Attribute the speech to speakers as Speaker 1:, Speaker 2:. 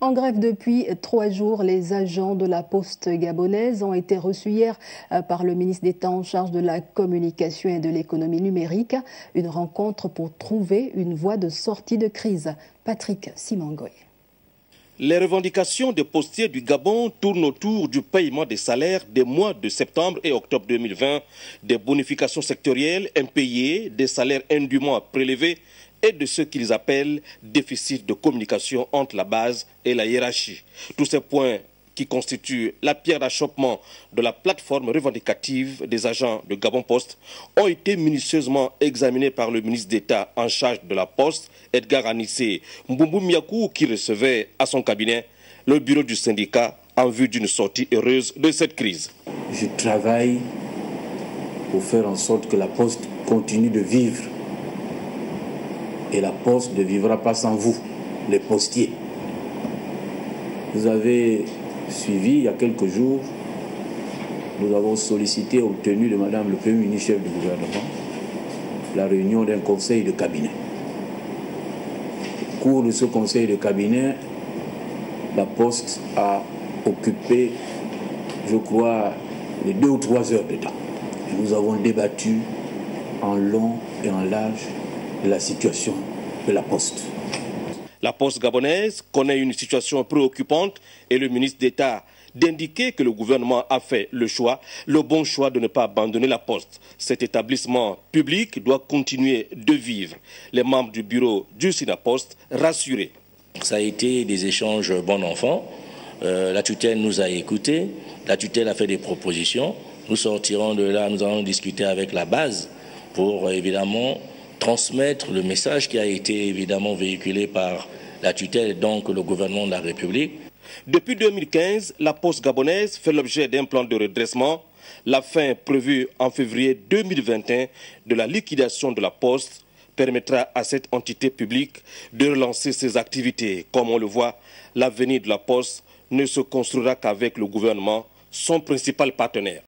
Speaker 1: En grève depuis 3 jours, les agents de la Poste gabonaise ont été reçus hier par le ministre d'État en charge de la communication et de l'économie numérique. Une rencontre pour trouver une voie de sortie de crise. Patrick Simangoy.
Speaker 2: Les revendications des postiers du Gabon tournent autour du paiement des salaires des mois de septembre et octobre 2020, des bonifications sectorielles impayées, des salaires indûment prélevés et de ce qu'ils appellent déficit de communication entre la base et la hiérarchie. Tous ces points qui constituent la pierre d'achoppement de la plateforme revendicative des agents de Gabon Post ont été minutieusement examinés par le ministre d'État en charge de la Poste, Edgar Anissé Mboumbou Miakou, qui recevait à son cabinet le bureau du syndicat en vue d'une sortie heureuse de cette crise.
Speaker 3: Je travaille pour faire en sorte que la Poste continue de vivre. Et la Poste ne vivra pas sans vous, les postiers. Vous avez suivi il y a quelques jours, nous avons sollicité et obtenu de Madame le Premier ministre chef du gouvernement la réunion d'un conseil de cabinet. Au cours de ce conseil de cabinet, la Poste a occupé, je crois, les 2 ou 3 heures de temps. Et nous avons débattu en long et en large de la situation de la Poste.
Speaker 2: La Poste gabonaise connaît une situation préoccupante et le ministre d'État d'indiquer que le gouvernement a fait le bon choix de ne pas abandonner la Poste. Cet établissement public doit continuer de vivre. Les membres du bureau du SINAPOST rassurés.
Speaker 4: Ça a été des échanges bon enfant. La tutelle nous a écoutés, la tutelle a fait des propositions. Nous sortirons de là, nous allons discuter avec la base pour évidemment transmettre le message qui a été évidemment véhiculé par la tutelle et donc le gouvernement de la République.
Speaker 2: Depuis 2015, la Poste gabonaise fait l'objet d'un plan de redressement. La fin prévue en février 2021 de la liquidation de la Poste permettra à cette entité publique de relancer ses activités. Comme on le voit, l'avenir de la Poste ne se construira qu'avec le gouvernement, son principal partenaire.